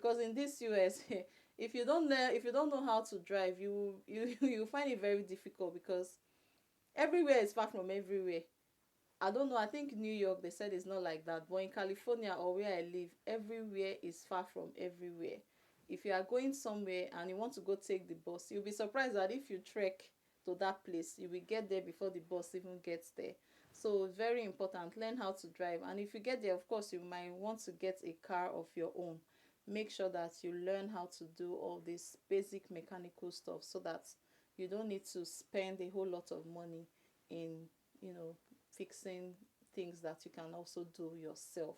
because in this US, if you don't know how to drive, you find it very difficult, because everywhere is far from everywhere. I don't know, I think New York, they said it's not like that, but in California or where I live, everywhere is far from everywhere. If you are going somewhere and you want to go take the bus, you'll be surprised that if you trek to that place, you will get there before the bus even gets there. So it's very important, learn how to drive. And if you get there, of course, you might want to get a car of your own. Make sure that you learn how to do all this basic mechanical stuff, so that you don't need to spend a whole lot of money in, you know, fixing things that you can also do yourself.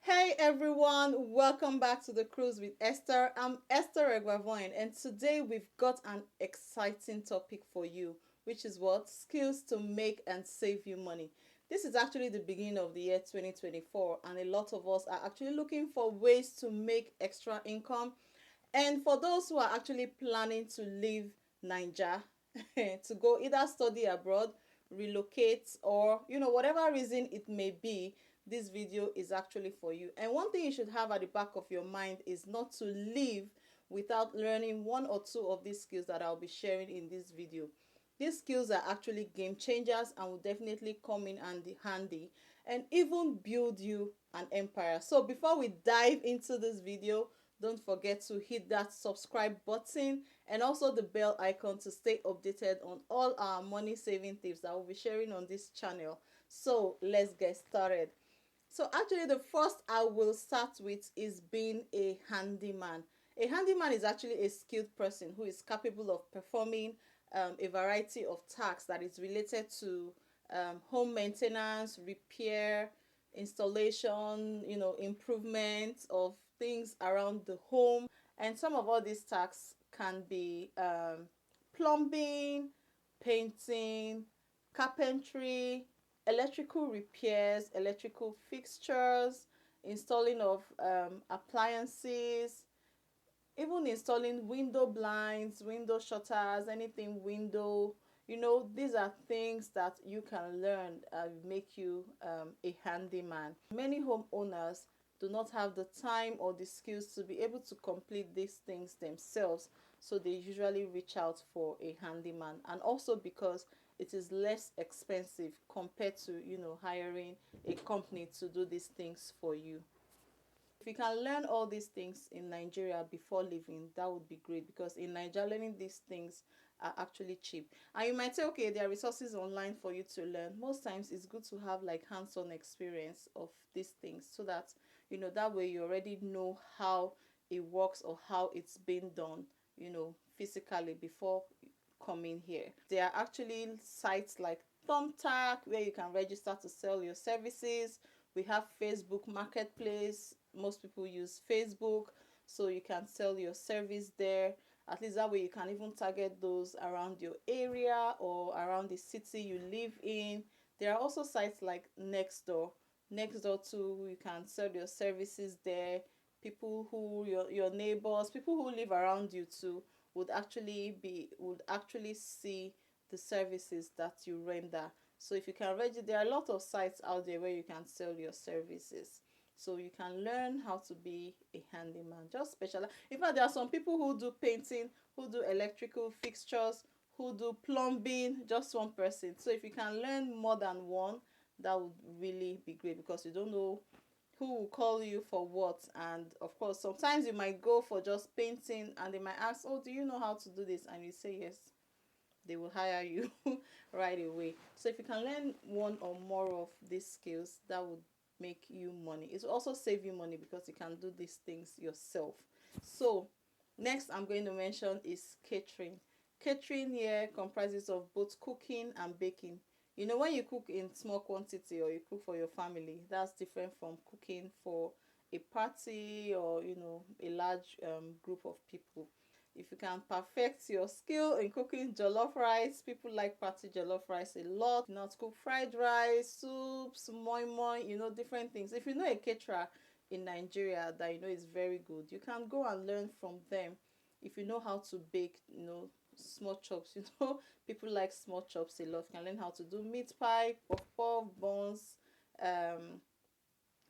Hey everyone, welcome back to the Cruise with Esther. I'm Esther Eguavoen, and today we've got an exciting topic for you, which is what? Skills to make and save you money. This is actually the beginning of the year 2024, and a lot of us are actually looking for ways to make extra income. And for those who are actually planning to leave Nigeria to go either study abroad, relocate, or whatever reason it may be, this video is actually for you. And one thing you should have at the back of your mind is not to leave without learning one or two of these skills that I'll be sharing in this video. These skills are actually game changers and will definitely come in handy and even build you an empire. So before we dive into this video, don't forget to hit that subscribe button and also the bell icon to stay updated on all our money saving tips that we'll be sharing on this channel. So let's get started. So actually the first I will start with is being a handyman. A handyman is actually a skilled person who is capable of performing a variety of tasks that is related to home maintenance, repair, installation, improvement of things around the home. And some of all these tasks can be plumbing, painting, carpentry, electrical repairs, electrical fixtures, installing of appliances, even installing window blinds, window shutters, anything window. These are things that you can learn and make you a handyman. Many homeowners do not have the time or the skills to be able to complete these things themselves, so they usually reach out for a handyman. And also because it is less expensive compared to hiring a company to do these things for you. If you can learn all these things in Nigeria before leaving, that would be great, because in Nigeria learning these things are actually cheap. And you might say, okay, there are resources online for you to learn. Most times it's good to have like hands-on experience of these things, so that that way you already know how it works or how it's being done physically before coming here. There are actually sites like Thumbtack where you can register to sell your services. We have Facebook Marketplace. Most people use Facebook, so you can sell your service there. At least that way you can even target those around your area or around the city you live in. There are also sites like Nextdoor. Nextdoor too, you can sell your services there. People who your neighbors, people who live around you too would actually see the services that you render. So if you can register, there are a lot of sites out there where you can sell your services. So you can learn how to be a handyman. Just special. In fact, there are some people who do painting, who do electrical fixtures, who do plumbing, just one person. So if you can learn more than one, that would really be great, because you don't know who will call you for what. And of course, sometimes you might go for just painting and they might ask, oh, do you know how to do this? And you say yes, they will hire you right away. So if you can learn one or more of these skills, that would make you money. It will also save you money, because you can do these things yourself. So next I'm going to mention is catering. Catering here comprises of both cooking and baking. When you cook in small quantity or you cook for your family, that's different from cooking for a party or a large group of people. If you can perfect your skill in cooking jollof rice, people like party jollof rice a lot. Not cook fried rice, soups, moi moi, different things. If you know a caterer in Nigeria that is very good, you can go and learn from them. If you know how to bake, small chops. People like small chops a lot. You can learn how to do meat pie, puff puff, buns, um,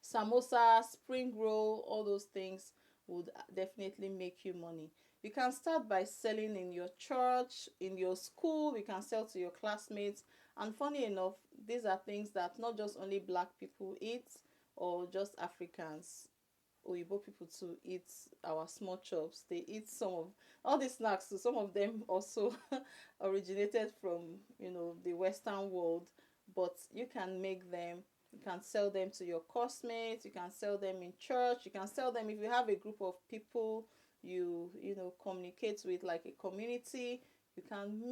samosa, spring roll, all those things would definitely make you money. You can start by selling in your church, in your school, you can sell to your classmates. And funny enough, these are things that not just only black people eat or just Africans. Oyibo people to eat our small chops. They eat some of all these snacks. So some of them also originated from the Western world, but you can make them. You can sell them to your classmates. You can sell them in church. You can sell them if you have a group of people communicate with, like a community. You can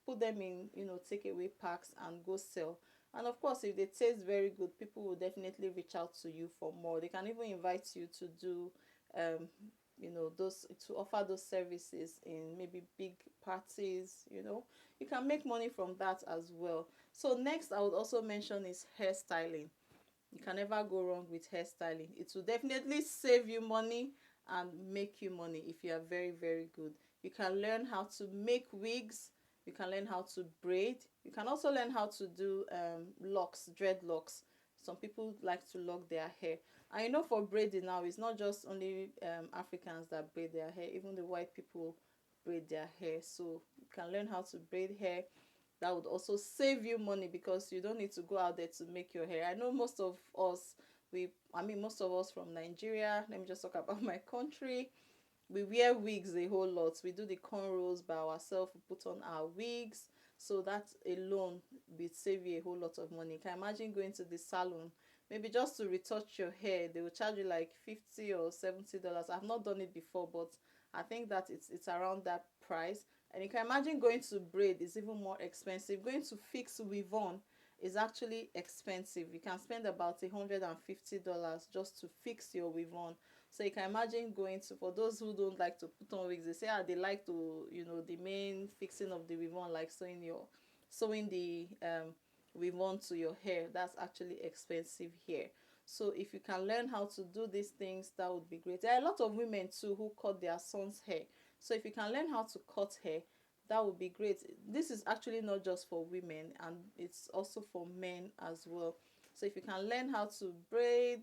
put them in takeaway packs and go sell. And of course, if they taste very good, people will definitely reach out to you for more. They can even invite you to do, um, those to offer those services in maybe big parties. You can make money from that as well. So next, I would also mention is hairstyling. You can never go wrong with hairstyling. It will definitely save you money and make you money if you are very, very good. You can learn how to make wigs. You can learn how to braid. You can also learn how to do locks, dreadlocks. Some people like to lock their hair. And for braiding now, it's not just only Africans that braid their hair. Even the white people braid their hair. So you can learn how to braid hair. That would also save you money because you don't need to go out there to make your hair. I know most of us, most of us from Nigeria, let me just talk about my country. We wear wigs a whole lot. We do the cornrows by ourselves. We put on our wigs. So that alone will save you a whole lot of money. Can you imagine going to the salon, maybe just to retouch your hair? They will charge you like $50 or $70. I've not done it before, but I think that it's around that price. And you can imagine going to braid is even more expensive. Going to fix weave on is actually expensive. You can spend about $150 just to fix your weave on. So you can imagine going to, for those who don't like to put on wigs, they say they like to, the main fixing of the weave on, like sewing the weave on to your hair. That's actually expensive here. So if you can learn how to do these things, that would be great. There are a lot of women too who cut their son's hair. So if you can learn how to cut hair, that would be great. This is actually not just for women, and it's also for men as well. So if you can learn how to braid,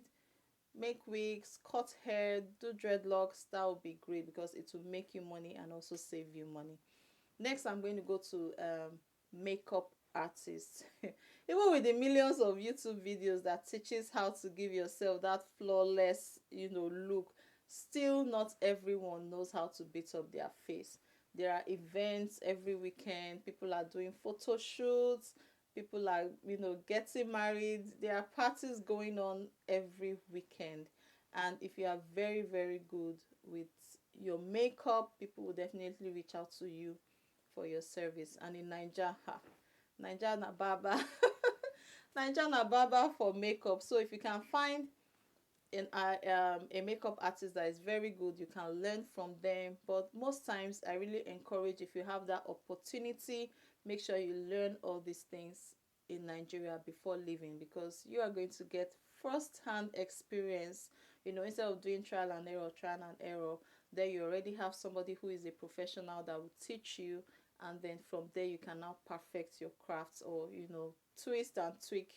make wigs, cut hair, do dreadlocks, that would be great because it will make you money and also save you money. Next, I'm going to go to makeup artists. Even with the millions of YouTube videos that teaches how to give yourself that flawless, look, still not everyone knows how to beat up their face. There are events every weekend. People are doing photo shoots. People are, getting married. There are parties going on every weekend. And if you are very, very good with your makeup, people will definitely reach out to you for your service. And in Nigeria, Nigeria na baba, Nigeria na baba for makeup. So if you can find a makeup artist that is very good, you can learn from them. But most times, I really encourage, if you have that opportunity, make sure you learn all these things in Nigeria before leaving, because you are going to get first-hand experience. Instead of doing trial and error, there you already have somebody who is a professional that will teach you, and then from there you can now perfect your crafts, or twist and tweak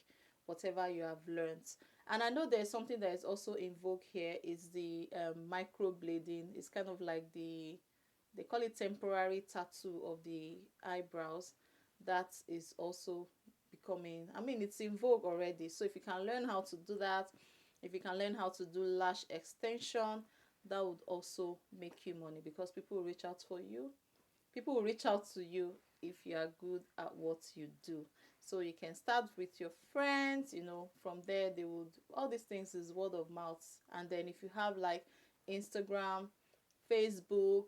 whatever you have learned. And I know there's something that is also in vogue here, is the microblading. It's kind of like they call it temporary tattoo of the eyebrows. That is also becoming, it's in vogue already. So if you can learn how to do that, if you can learn how to do lash extension, that would also make you money, because people will reach out for you. People will reach out to you if you are good at what you do. So you can start with your friends, from there they would, all these things is word of mouth. And then if you have like Instagram, Facebook,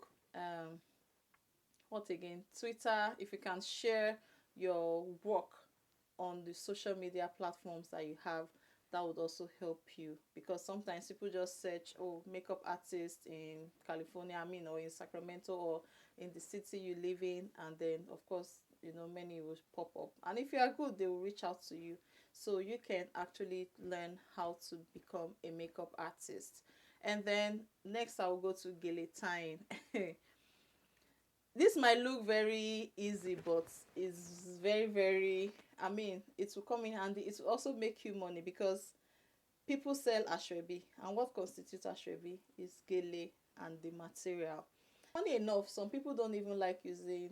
what again, Twitter, if you can share your work on the social media platforms that you have, that would also help you, because sometimes people just search, oh, makeup artist in California, or in Sacramento, or in the city you live in, and then of course many will pop up, and if you are good, they will reach out to you. So you can actually learn how to become a makeup artist. And then next, I will go to gele tying. this might look very easy, but it's very, very, I mean, it will come in handy. It will also make you money because people sell ashwebi, and what constitutes ashwebi is gele and the material. Funny enough, some people don't even like using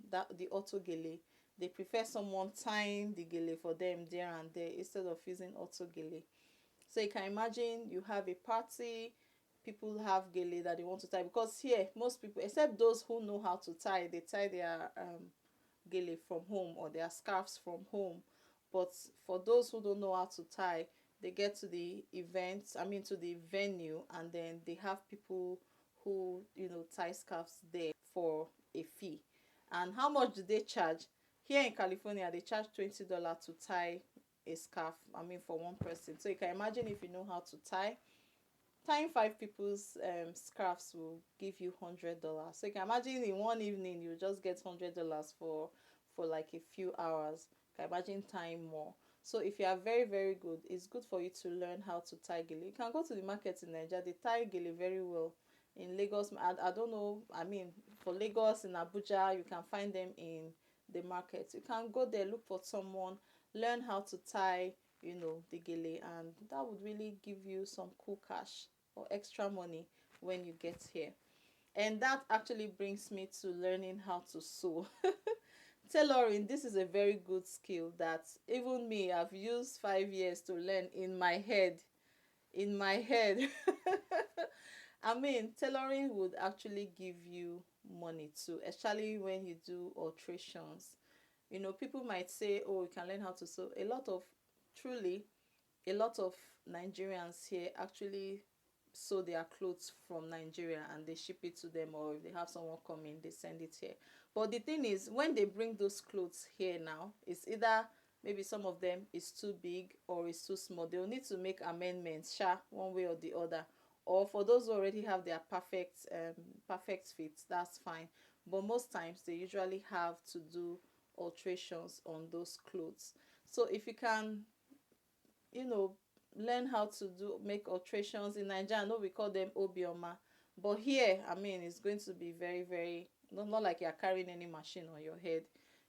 that the auto gele. They prefer someone tying the gele for them there and there instead of using auto gele. So you can imagine you have a party, people have gele that they want to tie, because here most people, except those who know how to tie, they tie their gele from home or their scarves from home. But for those who don't know how to tie, they get to the event, I mean to the venue, and then they have people who, tie scarves there for a fee. And how much do they charge? Here in California, they charge $20 to tie a scarf, I mean for one person. So you can imagine, if you know how to tie, tying five people's scarves will give you $100. So you can imagine, in one evening you just get $100 for like a few hours. You can imagine tying more. So if you are very, very good, it's good for you to learn how to tie gele. You can go to the market in Nigeria, they tie gele very well. In Lagos, I don't know, I mean for Lagos, in Abuja, you can find them in the market. You can go there, look for someone, learn how to tie, the gele, and that would really give you some cool cash or extra money when you get here. And that actually brings me to learning how to sew. Tailoring, this is a very good skill that even me, I've used 5 years to learn in my head. In my head. I mean, tailoring would actually give you money too, especially when you do alterations. People might say, oh, you can learn how to sew. Truly, a lot of Nigerians here actually sew their clothes from Nigeria and they ship it to them, or if they have someone coming, they send it here. But the thing is, when they bring those clothes here now, it's either maybe some of them is too big or is too small. They'll need to make amendments, one way or the other. Or for those who already have their perfect fit, that's fine. But most times they usually have to do alterations on those clothes. So if you can, you know learn how to make alterations in Nigeria. I know we call them obioma, but here, I mean, it's going to be very, very, not like you're carrying any machine on your head.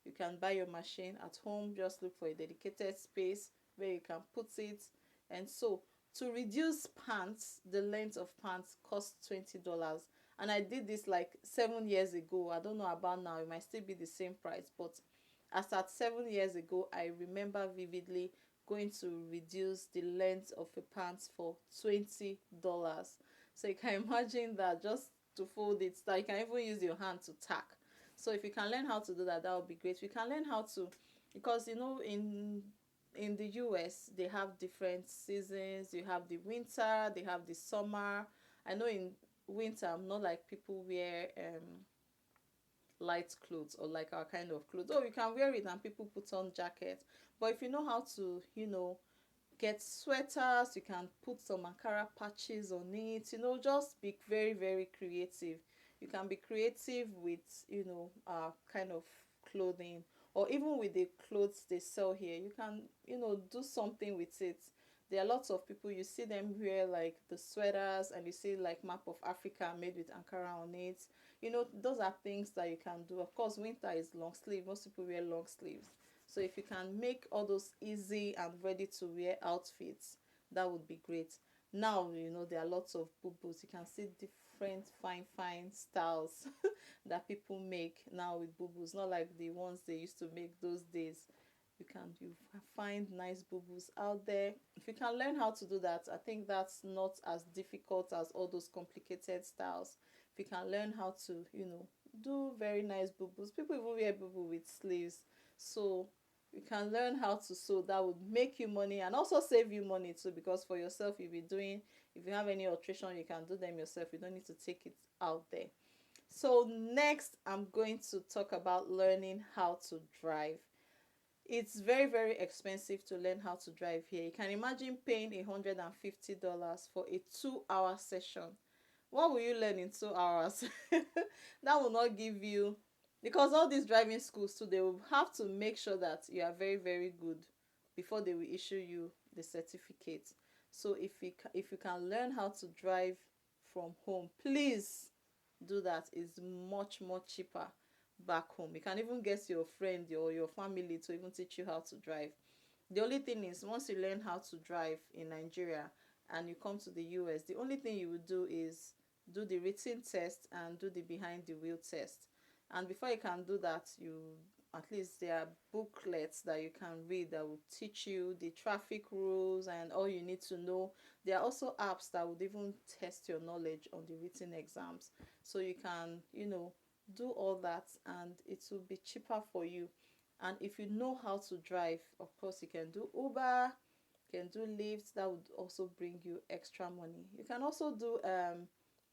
You can buy your machine at home, just look for a dedicated space where you can put it. And so to reduce pants, the length of pants costs $20. And I did this like 7 years ago. I don't know about now, it might still be the same price, but as at 7 years ago, I remember vividly going to reduce the length of a pants for $20. So you can imagine that, just to fold it, that you can even use your hand to tack. So if you can learn how to do that, that would be great. You can learn how to, because in the US they have different seasons. You have the winter, they have the summer. I know in winter, I'm not like people wear light clothes or like our kind of clothes. Oh, you can wear it and people put on jackets. But if you know how to, get sweaters, you can put some Ankara patches on it. Just be very, very creative. You can be creative with, kind of clothing, or even with the clothes they sell here. You can, do something with it. There are lots of people, you see them wear like the sweaters, and you see like map of Africa made with Ankara on it. Those are things that you can do. Of course, winter is long sleeve. Most people wear long sleeves. So if you can make all those easy and ready to wear outfits, that would be great. Now, there are lots of boo-boos. You can see different fine, fine styles that people make now with boo-boos. Not like the ones they used to make those days. You find nice boo-boos out there. If you can learn how to do that, I think that's not as difficult as all those complicated styles. If you can learn how to, do very nice boo-boos. People even wear boo-boo with sleeves. So you can learn how to sew. That would make you money and also save you money too, because for yourself, you'll be doing, if you have any alteration, you can do them yourself. You don't need to take it out there. So next, I'm going to talk about learning how to drive. It's very, very expensive to learn how to drive here. You can imagine paying $150 for a 2-hour session. What will you learn in 2 hours? That will not give you, because all these driving schools too, they will have to make sure that you are very, very good before they will issue you the certificate. So if you can learn how to drive from home, please do that is much more cheaper back home. You can even get your friend or your family to even teach you how to drive. The only thing is, once you learn how to drive in Nigeria and you come to the US, the only thing you would do is do the written test and do the behind the wheel test. And before you can do that, you at least there are booklets that you can read that will teach you the traffic rules and all you need to know. There are also apps that would even test your knowledge on the written exams, so you can, do all that, and it will be cheaper for you. And if you know how to drive, of course, you can do Uber, you can do Lyft. That would also bring you extra money. You can also do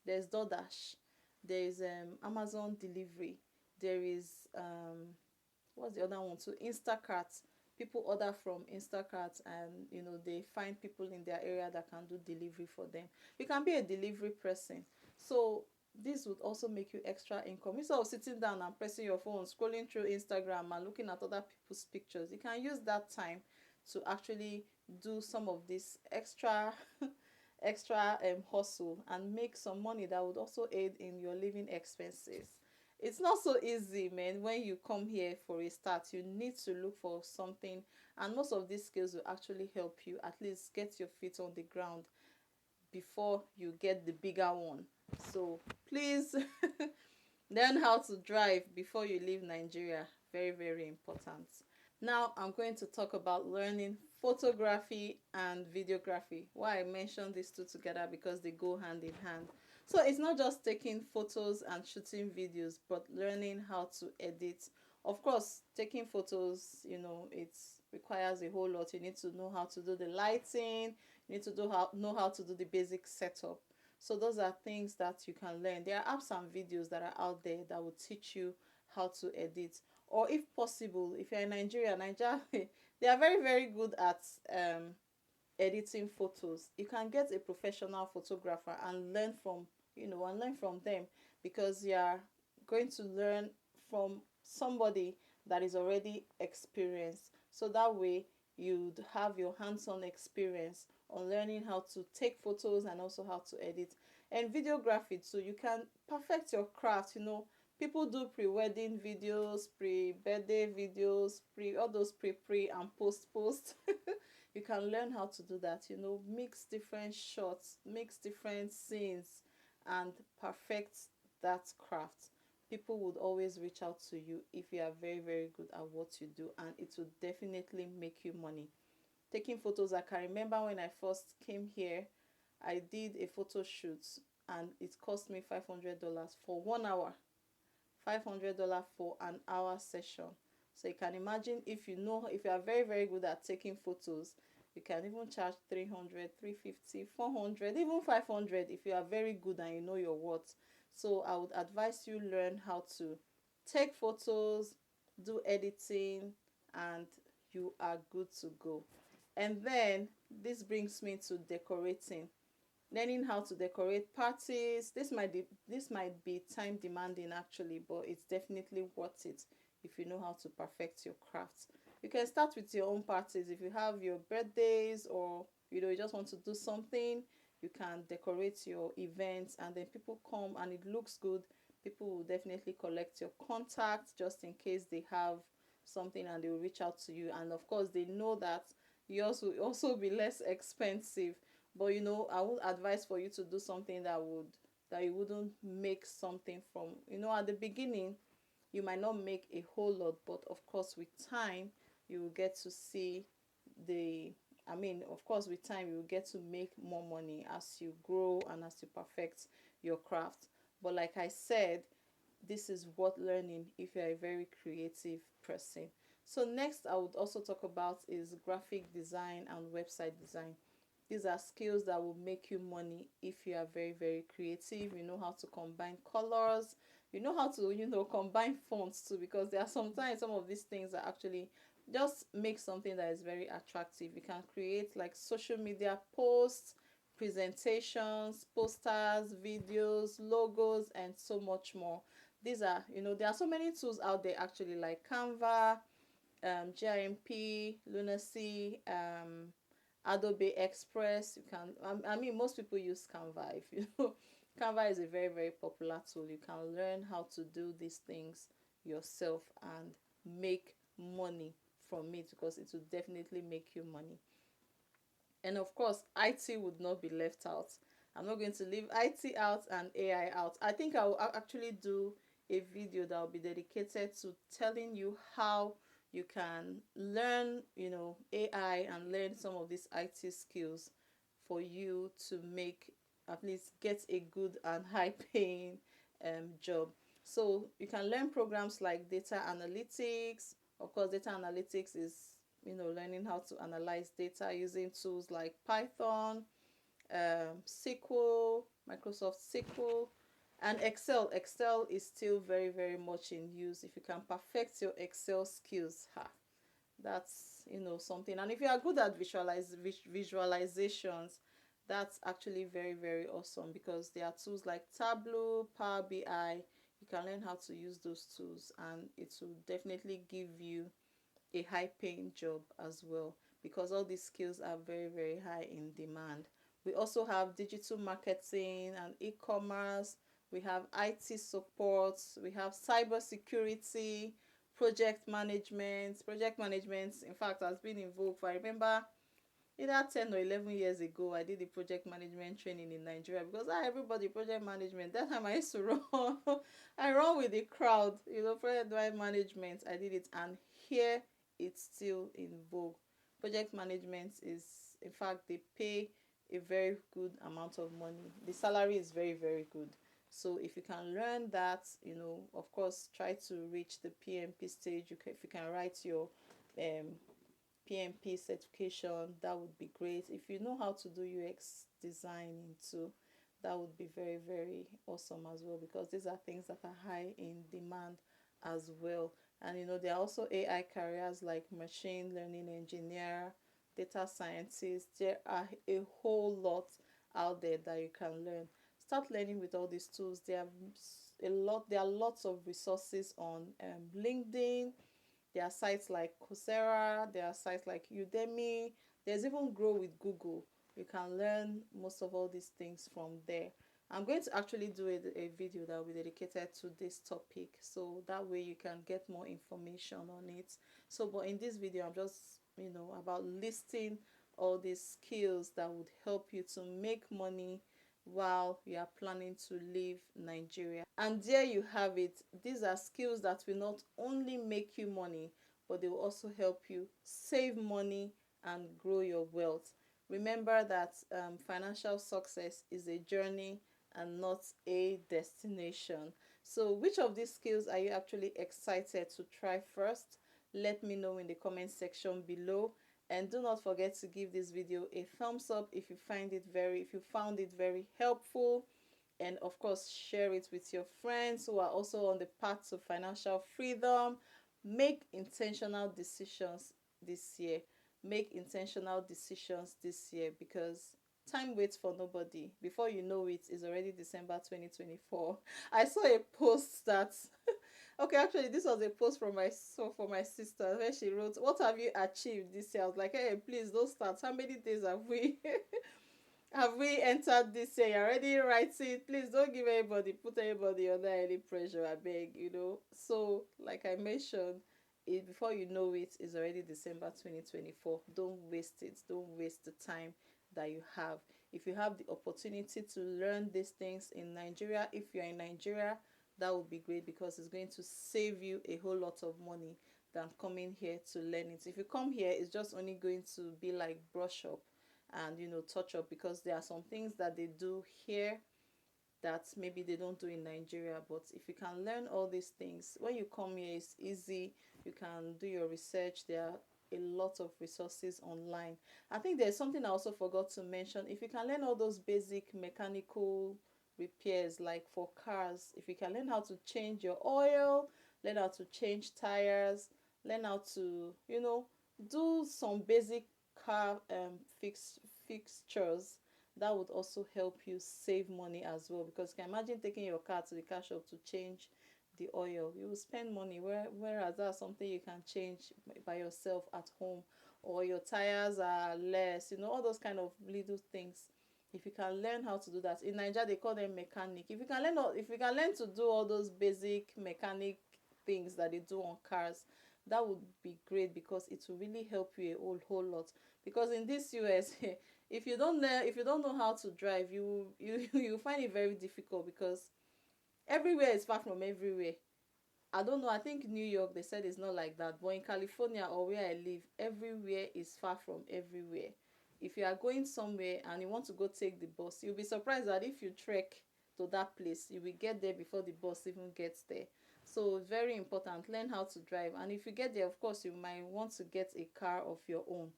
there's DoorDash, there is Amazon delivery, there is what's the other one too, Instacart. People order from Instacart, and they find people in their area that can do delivery for them. You can be a delivery person, so this would also make you extra income. Instead of sitting down and pressing your phone, scrolling through Instagram and looking at other people's pictures, you can use that time to actually do some of this extra extra hustle and make some money that would also aid in your living expenses. It's not so easy, man. When you come here for a start, you need to look for something, and most of these skills will actually help you at least get your feet on the ground before you get the bigger one. So please learn how to drive before you leave Nigeria. Very, very important. Now I'm going to talk about learning photography and videography. Why I mentioned these two together, because they go hand in hand. So it's not just taking photos and shooting videos, but learning how to edit. Of course, taking photos, it requires a whole lot. You need to know how to do the lighting, you need to know how to do the basic setup. So those are things that you can learn. There are apps and videos that are out there that will teach you how to edit. Or if possible, if you're in Nigeria, they are very, very good at editing photos. You can get a professional photographer and learn from, them, because you are going to learn from somebody that is already experienced. So that way you'd have your hands-on experience on learning how to take photos and also how to edit. And videography too, you can perfect your craft. People do pre-wedding videos, pre-birthday videos, all those pre and post. You can learn how to do that. Mix different shots, mix different scenes, and perfect that craft. People would always reach out to you if you are very, very good at what you do, and it will definitely make you money. Taking photos, I can remember when I first came here, I did a photo shoot, and it cost me $500 for 1 hour. $500 for an hour session. So you can imagine, if you are very, very good at taking photos, you can even charge 300, 350, 400, even 500 if you are very good and you know your worth. So I would advise you learn how to take photos, do editing, and you are good to go. And then this brings me to decorating. Learning how to decorate parties. This might be time demanding actually, but it's definitely worth it if you know how to perfect your craft. You can start with your own parties. If you have your birthdays, or you just want to do something, you can decorate your events, and then people come and it looks good. People will definitely collect your contact just in case they have something, and they will reach out to you. And of course, they know that yours will also be less expensive. But I would advise for you to do something that you wouldn't make something from. At the beginning, you might not make a whole lot, but of course with time you will get to see the of course with time you will get to make more money as you grow and as you perfect your craft. But like I said, this is worth learning if you're a very creative person. So next I would also talk about is graphic design and website design. These are skills that will make you money if you are very, very creative. You know how to combine colors. You know how to, combine fonts too, because there are sometimes some of these things that actually just make something that is very attractive. You can create like social media posts, presentations, posters, videos, logos, and so much more. These are, there are so many tools out there actually, like Canva, GIMP, Lunacy, Adobe Express. You can, most people use Canva. If you know Canva is a very, very popular tool. You can learn how to do these things yourself and make money from it, because it will definitely make you money. And of course, IT would not be left out. I'm not going to leave IT out and AI out. I think I will actually do a video that will be dedicated to telling you how you can learn, AI, and learn some of these IT skills for you to make, at least get a good and high paying job. So you can learn programs like data analytics. Of course, data analytics is, learning how to analyze data using tools like Python, SQL, Microsoft SQL, and Excel. Excel is still very, very much in use. If you can perfect your Excel skills, that's, something. And if you are good at visualizations, that's actually very, very awesome, because there are tools like Tableau, Power BI. You can learn how to use those tools, and it will definitely give you a high paying job as well, because all these skills are very, very high in demand. We also have digital marketing and e-commerce. We have IT support. We have cyber security, project management. In fact, has been in vogue for, I remember, either 10 or 11 years ago, I did the project management training in Nigeria, because everybody project management. That time I used to run. I run with the crowd, project management. I did it, and here it's still in vogue. Project management is, in fact, they pay a very good amount of money. The salary is very, very good. So if you can learn that, of course, try to reach the PMP stage. If you can write your PMP certification, that would be great. If you know how to do UX designing too, that would be very, very awesome as well, because these are things that are high in demand as well. And there are also AI careers like machine learning engineer, data scientist. There are a whole lot out there that you can learn. Start learning with all these tools. There are lots of resources on LinkedIn. There are sites like Coursera, there are sites like Udemy, there's even Grow with Google. You can learn most of all these things from there. I'm going to actually do a video that will be dedicated to this topic, so that way you can get more information on it. So, but in this video, I'm just, about listing all these skills that would help you to make money while you are planning to leave Nigeria. And there you have it. These are skills that will not only make you money, but they will also help you save money and grow your wealth. Remember that financial success is a journey and not a destination. So, which of these skills are you actually excited to try first? Let me know in the comment section below. And do not forget to give this video a thumbs up if you found it very helpful. And of course, share it with your friends who are also on the path to financial freedom. Make intentional decisions this year. Make intentional decisions this year, because time waits for nobody. Before you know it, it's already December 2024. I saw a post that okay, actually, this was a post from my sister, where she wrote, "What have you achieved this year?" I was like, "Hey, please don't start. How many days have we have we entered this year? You're already writing. Please don't put anybody under any pressure, I beg, So, like I mentioned, before you know it, it's already December 2024. Don't waste it. Don't waste the time that you have. If you have the opportunity to learn these things in Nigeria, if you're in Nigeria, that would be great, because it's going to save you a whole lot of money than coming here to learn it. If you come here, it's just only going to be like brush up and touch up, because there are some things that they do here that maybe they don't do in Nigeria. But if you can learn all these things, when you come here, it's easy. You can do your research. There are a lot of resources online. I think there's something I also forgot to mention. If you can learn all those basic mechanical repairs, like for cars, if you can learn how to change your oil, learn how to change tires, learn how to do some basic car fixtures, that would also help you save money as well, because you can imagine taking your car to the car shop to change the oil. You will spend money, whereas that's something you can change by yourself at home. Or your tires are less, all those kind of little things If you can learn how to do that, in Nigeria they call them mechanic. If you can learn to do all those basic mechanic things that they do on cars, that would be great, because it will really help you a whole lot. Because in this US, if you don't know how to drive, you find it very difficult, because everywhere is far from everywhere. I don't know. I think New York, they said it's not like that. But in California, or where I live, everywhere is far from everywhere. If you are going somewhere and you want to go take the bus, you'll be surprised that if you trek to that place, you will get there before the bus even gets there. So very important. Learn how to drive. And if you get there, of course, you might want to get a car of your own.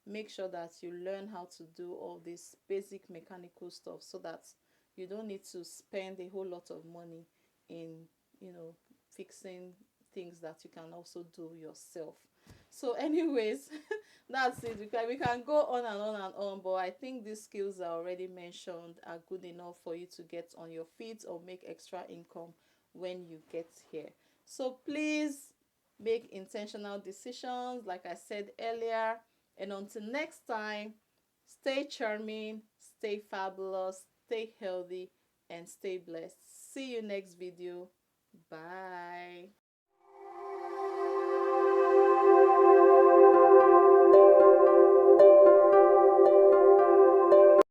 Make sure that you learn how to do all this basic mechanical stuff, so that you don't need to spend a whole lot of money in, you know, fixing things that you can also do yourself. So anyways, that's it. We can go on and on and on, but I think these skills I already mentioned are good enough for you to get on your feet or make extra income when you get here. So please make intentional decisions, like I said earlier. And until next time, stay charming, stay fabulous, stay healthy, and stay blessed. See you next video. Bye.